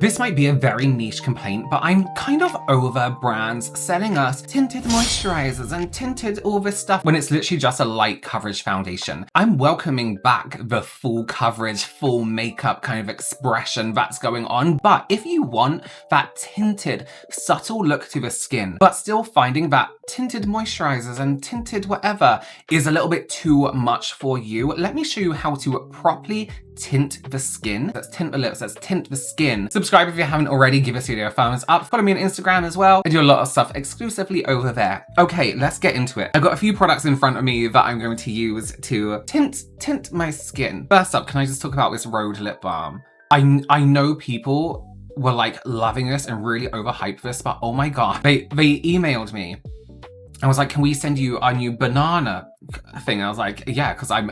This might be a very niche complaint, but I'm kind of over brands selling us tinted moisturizers and tinted all this stuff when it's literally just a light coverage foundation. I'm welcoming back the full coverage, full makeup kind of expression that's going on, but if you want that tinted, subtle look to the skin, but still finding that tinted moisturizers and tinted whatever is a little bit too much for you, let me show you how to properly tint the skin. Let's tint the lips, let's tint the skin. Subscribe if you haven't already, give this video a thumbs up. Follow me on Instagram as well. I do a lot of stuff exclusively over there. Okay, let's get into it. I've got a few products in front of me that I'm going to use to tint my skin. First up, can I just talk about this Rhode lip balm? I know people were like loving this and really overhyped this, but oh my god. They emailed me. I was like, can we send you our new banana thing? I was like, yeah, because I'm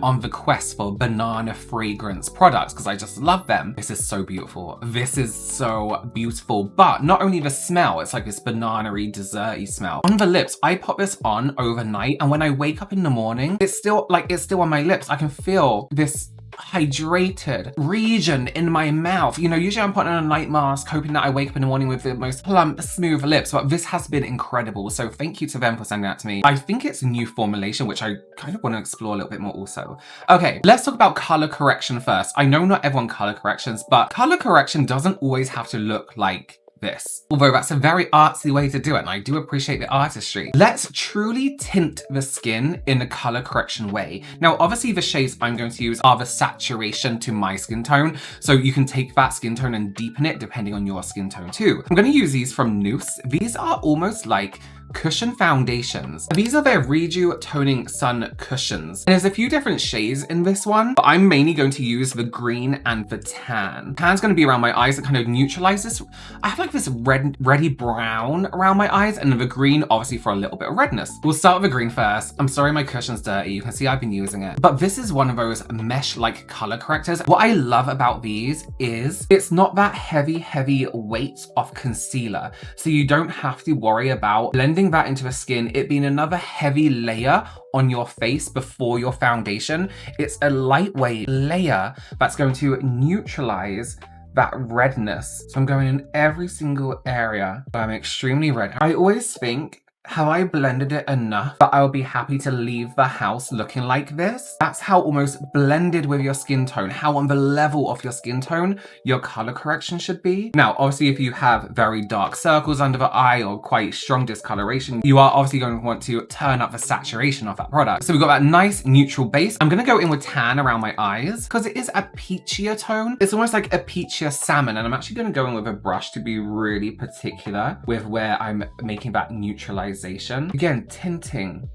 on the quest for banana fragrance products because I just love them. This is so beautiful. This is so beautiful. But not only the smell, it's like this banana-y, dessert-y smell. On the lips, I pop this on overnight, and when I wake up in the morning, it's still on my lips. I can feel this hydrated region in my mouth. You know, usually I'm putting on a night mask hoping that I wake up in the morning with the most plump, smooth lips, but this has been incredible. So thank you to them for sending that to me. I think it's a new formulation, which I kind of want to explore a little bit more also. Okay, let's talk about color correction first. I know not everyone color corrections, but color correction doesn't always have to look like this. Although that's a very artsy way to do it, and I do appreciate the artistry. Let's truly tint the skin in a color correction way. Now, obviously the shades I'm going to use are the saturation to my skin tone, so you can take that skin tone and deepen it depending on your skin tone too. I'm going to use these from Noose. These are almost like cushion foundations. These are their Reju Toning Sun Cushions. And there's a few different shades in this one, but I'm mainly going to use the green and the tan. Tan's going to be around my eyes that kind of neutralize this. I have like this reddy brown around my eyes, and the green obviously for a little bit of redness. We'll start with the green first. I'm sorry my cushion's dirty. You can see I've been using it. But this is one of those mesh-like color correctors. What I love about these is it's not that heavy weight of concealer. So you don't have to worry about blending that into the skin, it being another heavy layer on your face before your foundation. It's a lightweight layer that's going to neutralize that redness. So I'm going in every single area where I'm extremely red. I always think, have I blended it enough that I'll be happy to leave the house looking like this? That's how almost blended with your skin tone, how on the level of your skin tone your color correction should be. Now, obviously, if you have very dark circles under the eye or quite strong discoloration, you are obviously going to want to turn up the saturation of that product. So we've got that nice neutral base. I'm going to go in with tan around my eyes because it is a peachier tone. It's almost like a peachier salmon, and I'm actually going to go in with a brush to be really particular with where I'm making that neutralization. Again, tinting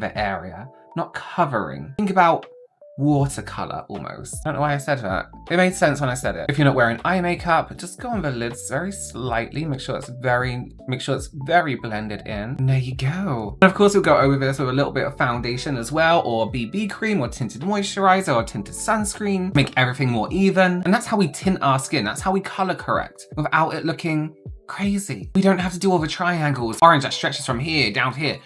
the area, not covering. Think about watercolor almost. I don't know why I said that. It made sense when I said it. If you're not wearing eye makeup, just go on the lids very slightly. Make sure it's very blended in. And there you go. And of course, we'll go over this with a little bit of foundation as well, or BB cream, or tinted moisturizer, or tinted sunscreen. Make everything more even. And that's how we tint our skin. That's how we color correct without it looking crazy. We don't have to do all the triangles. Orange that stretches from here down to here.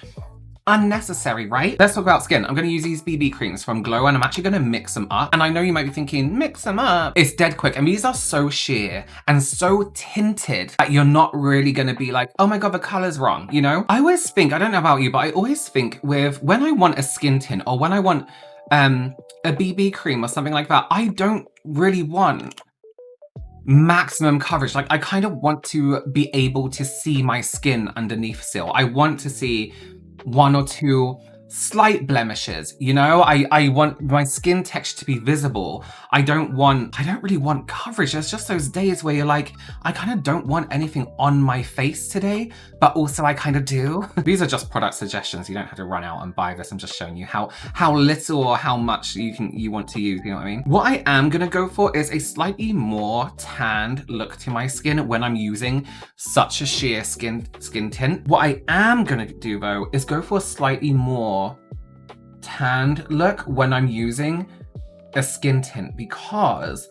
Unnecessary, right? Let's talk about skin. I'm going to use these BB creams from Glow, and I'm actually going to mix them up. And I know you might be thinking, mix them up. It's dead quick. And these are so sheer and so tinted that you're not really going to be like, oh my god, the color's wrong, you know? I always think, I don't know about you, but I always think with when I want a skin tint or when I want a BB cream or something like that, I don't really want maximum coverage. Like, I kind of want to be able to see my skin underneath still. I want to see one or two slight blemishes, you know? I want my skin texture to be visible. I don't really want coverage. There's just those days where you're like, I kind of don't want anything on my face today, but also I kind of do. These are just product suggestions. You don't have to run out and buy this. I'm just showing you how little or how much you want to use, you know what I mean? What I am gonna go for is a slightly more tanned look to my skin when I'm using such a sheer skin tint. What I am gonna do though is go for a slightly more tanned look when I'm using a skin tint, because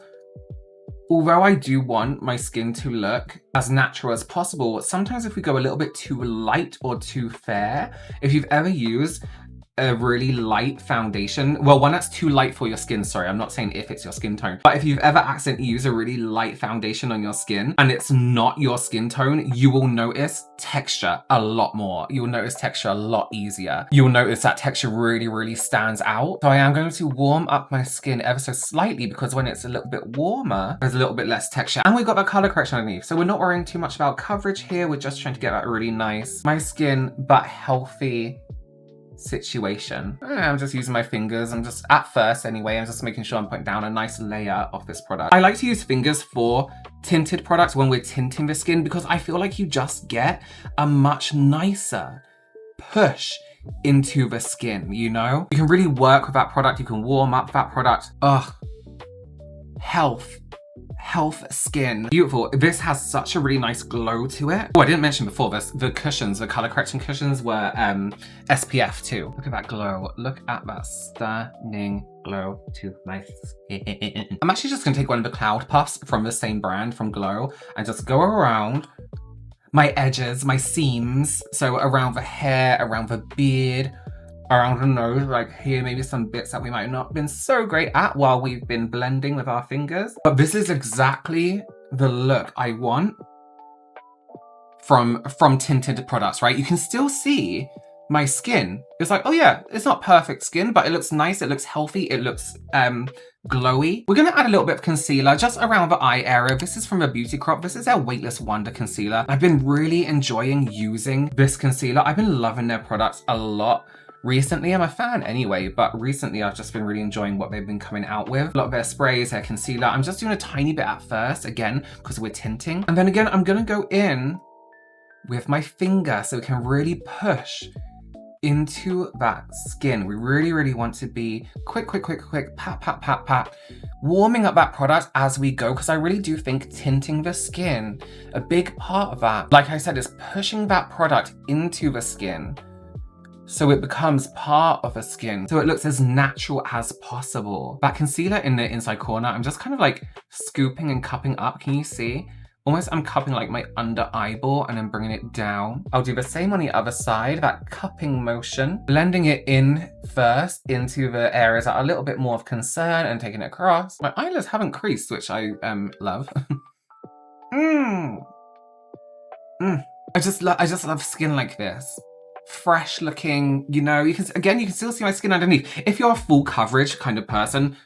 although I do want my skin to look as natural as possible, sometimes if we go a little bit too light or too fair, if you've ever used a really light foundation, well, one that's too light for your skin, sorry, I'm not saying if it's your skin tone, but if you've ever accidentally used a really light foundation on your skin and it's not your skin tone, you will notice texture a lot more. You will notice texture a lot easier. You will notice that texture really, really stands out. So I am going to warm up my skin ever so slightly because when it's a little bit warmer, there's a little bit less texture. And we've got the color correction underneath. So we're not worrying too much about coverage here. We're just trying to get that really nice, my skin, but healthy situation. I'm just using my fingers. I'm just, at first anyway, I'm just making sure I'm putting down a nice layer of this product. I like to use fingers for tinted products when we're tinting the skin because I feel like you just get a much nicer push into the skin, you know? You can really work with that product. You can warm up that product. Ugh. Health skin. Beautiful. This has such a really nice glow to it. Oh, I didn't mention before this, the cushions, the color correction cushions were SPF too. Look at that glow. Look at that stunning glow to my skin. I'm actually just gonna take one of the cloud puffs from the same brand, from Glow, and just go around my edges, my seams. So around the hair, around the beard, around the nose, like here, maybe some bits that we might not have been so great at while we've been blending with our fingers. But this is exactly the look I want from tinted products, right? You can still see my skin. It's like, oh yeah, it's not perfect skin, but it looks nice, it looks healthy, it looks glowy. We're gonna add a little bit of concealer just around the eye area. This is from a Beauty Crop. This is their Weightless Wonder Concealer. I've been really enjoying using this concealer. I've been loving their products a lot. Recently, I'm a fan anyway, but recently I've just been really enjoying what they've been coming out with. A lot of their sprays, their concealer. I'm just doing a tiny bit at first, again, because we're tinting. And then again, I'm gonna go in with my finger so we can really push into that skin. We really, really want to be quick, pat, pat, pat, pat, warming up that product as we go, because I really do think tinting the skin, a big part of that, like I said, is pushing that product into the skin so it becomes part of the skin, so it looks as natural as possible. That concealer in the inside corner, I'm just kind of like scooping and cupping up. Can you see? Almost I'm cupping like my under eyeball and then bringing it down. I'll do the same on the other side, that cupping motion, blending it in first into the areas that are a little bit more of concern and taking it across. My eyelids haven't creased, which I love. I just love skin like this. Fresh looking, you know, you can still see my skin underneath. If you're a full coverage kind of person,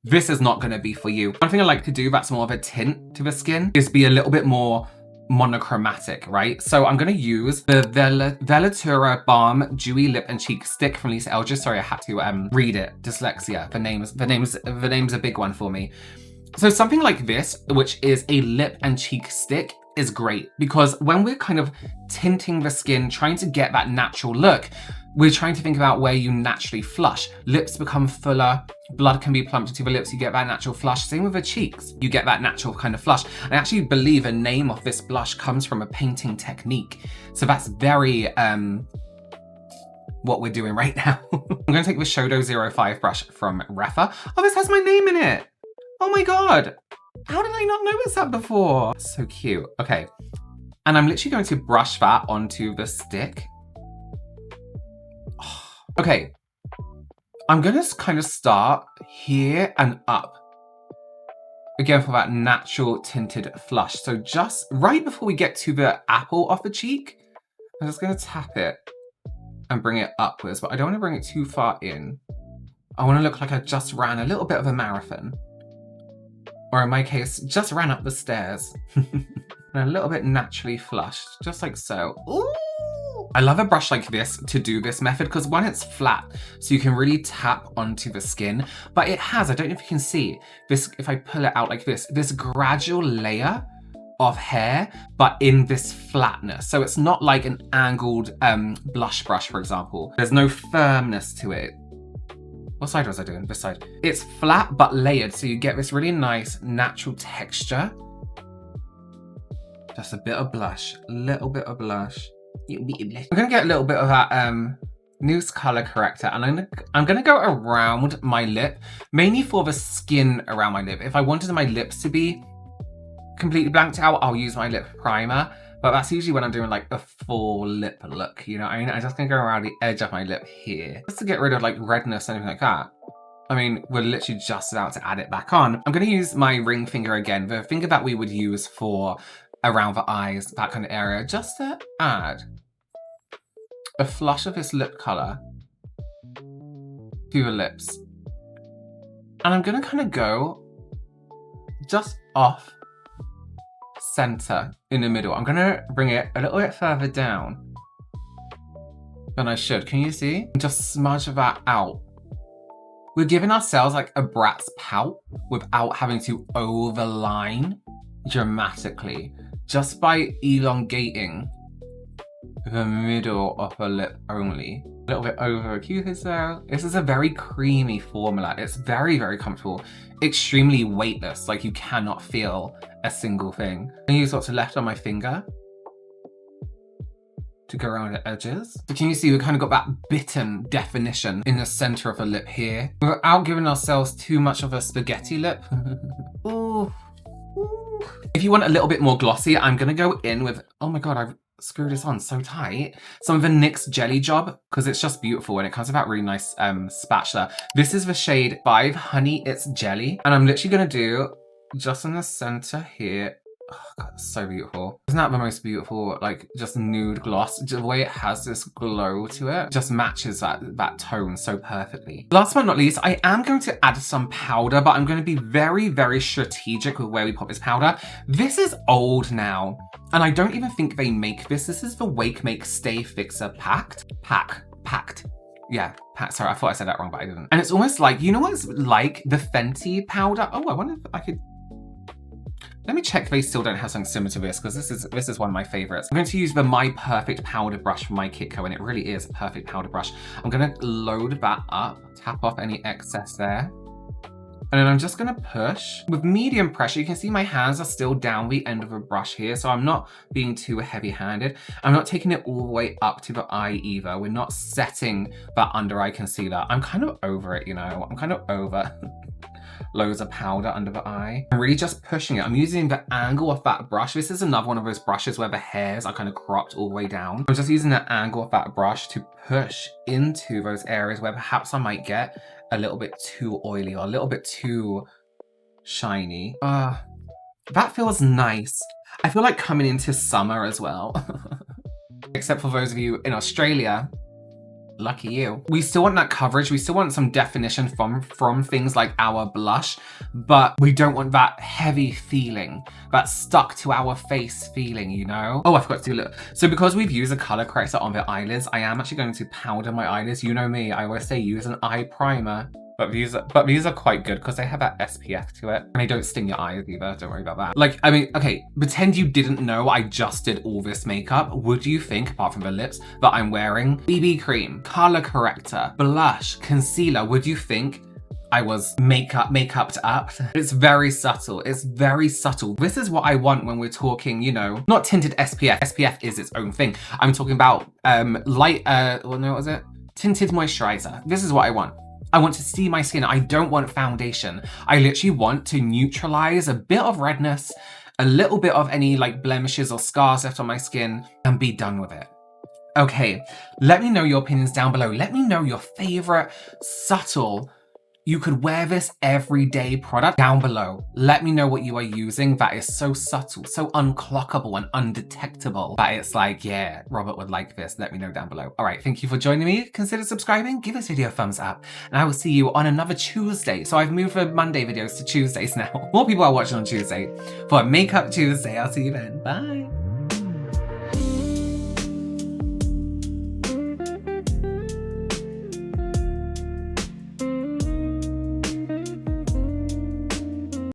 this is not going to be for you. One thing I like to do that's more of a tint to the skin is be a little bit more monochromatic, right? So I'm going to use the Velatura Balm Dewy Lip and Cheek Stick from Lisa Eldridge. Sorry, I had to read it. Dyslexia. The name's a big one for me. So something like this, which is a lip and cheek stick, is great because when we're kind of tinting the skin, trying to get that natural look, we're trying to think about where you naturally flush. Lips become fuller, blood can be plumped into the lips, you get that natural flush. Same with the cheeks, you get that natural kind of flush. I actually believe the name of this blush comes from a painting technique. So that's very, what we're doing right now. I'm gonna take the Shadow 05 brush from Refa. Oh, this has my name in it. Oh my God. How did I not notice that before? So cute. Okay. And I'm literally going to brush that onto the stick. Okay. I'm going to kind of start here and up. Again, for that natural tinted flush. So just right before we get to the apple of the cheek, I'm just going to tap it and bring it upwards. But I don't want to bring it too far in. I want to look like I just ran a little bit of a marathon. Or in my case, just ran up the stairs. And a little bit naturally flushed, just like so. Ooh! I love a brush like this to do this method because one, it's flat, so you can really tap onto the skin. But it has, I don't know if you can see, this, if I pull it out like this gradual layer of hair, but in this flatness. So it's not like an angled blush brush, for example. There's no firmness to it. What side was I doing? This side. It's flat but layered, so you get this really nice natural texture. Just a bit of blush, a little bit of blush. I'm gonna get a little bit of that Noose color corrector, and I'm gonna go around my lip, mainly for the skin around my lip. If I wanted my lips to be completely blanked out, I'll use my lip primer. But that's usually when I'm doing like a full lip look, you know what I mean? I'm just gonna go around the edge of my lip here, just to get rid of like redness and anything like that. I mean, we're literally just about to add it back on. I'm gonna use my ring finger again, the finger that we would use for around the eyes, that kind of area, just to add a flush of this lip color to the lips. And I'm gonna kind of go just off center in the middle. I'm gonna bring it a little bit further down than I should. Can you see? Just smudge that out. We're giving ourselves like a brat's pout without having to overline dramatically, just by elongating the middle of her lip only. A little bit over a cupid's there. This is a very creamy formula. It's very, very comfortable, extremely weightless, like you cannot feel a single thing. I'm gonna use what's left on my finger to go around the edges. So can you see we kind of got that bitten definition in the center of the lip here, without giving ourselves too much of a spaghetti lip. Ooh. Ooh. If you want a little bit more glossy, I'm gonna go in with, oh my God, I've screwed this on so tight. Some of the NYX Jelly Job, because it's just beautiful and it comes with that really nice spatula. This is the shade 5 Honey It's Jelly. And I'm literally gonna do just in the center here. Oh God, it's so beautiful. Isn't that the most beautiful, like, just nude gloss? The way it has this glow to it just matches that tone so perfectly. Last but not least, I am going to add some powder, but I'm going to be very, very strategic with where we put this powder. This is old now, and I don't even think they make this. This is the Wake Make Stay Fixer Packed. Yeah, sorry, I thought I said that wrong, but I didn't. And it's almost like, you know what it's like? The Fenty powder. Oh, I wonder if I could... Let me check if they still don't have something similar to this, because this is one of my favorites. I'm going to use the My Perfect powder brush from my Kitco, and it really is a perfect powder brush. I'm going to load that up, tap off any excess there. And then I'm just going to push with medium pressure. You can see my hands are still down the end of the brush here, so I'm not being too heavy-handed. I'm not taking it all the way up to the eye either. We're not setting that under eye concealer. I'm kind of over it, you know. I'm kind of over loads of powder under the eye. I'm really just pushing it. I'm using the angle of that brush. This is another one of those brushes where the hairs are kind of cropped all the way down. I'm just using the angle of that brush to push into those areas where perhaps I might get a little bit too oily or a little bit too shiny. That feels nice. I feel like coming into summer as well. Except for those of you in Australia, lucky you. We still want that coverage. We still want some definition from things like our blush, but we don't want that heavy feeling, that stuck to our face feeling, you know? Oh, I forgot to do a little. So because we've used a color corrector on the eyelids, I am actually going to powder my eyelids. You know me, I always say use an eye primer. But these are quite good because they have that SPF to it. And they don't sting your eyes either, don't worry about that. Like, I mean, okay, pretend you didn't know I just did all this makeup. Would you think, apart from the lips, that I'm wearing BB cream, color corrector, blush, concealer? Would you think I was makeuped up? It's very subtle. It's very subtle. This is what I want when we're talking, you know, not tinted SPF. SPF is its own thing. I'm talking about light, what was it? Tinted moisturizer. This is what I want. I want to see my skin. I don't want foundation. I literally want to neutralize a bit of redness, a little bit of any like blemishes or scars left on my skin, and be done with it. Okay, let me know your opinions down below. Let me know your favorite subtle, you could wear this everyday product down below. Let me know what you are using that is so subtle, so unclockable and undetectable that it's like, yeah, Robert would like this. Let me know down below. All right, thank you for joining me. Consider subscribing, give this video a thumbs up, and I will see you on another Tuesday. So I've moved the Monday videos to Tuesdays now. More people are watching on Tuesday for Makeup Tuesday. I'll see you then. Bye.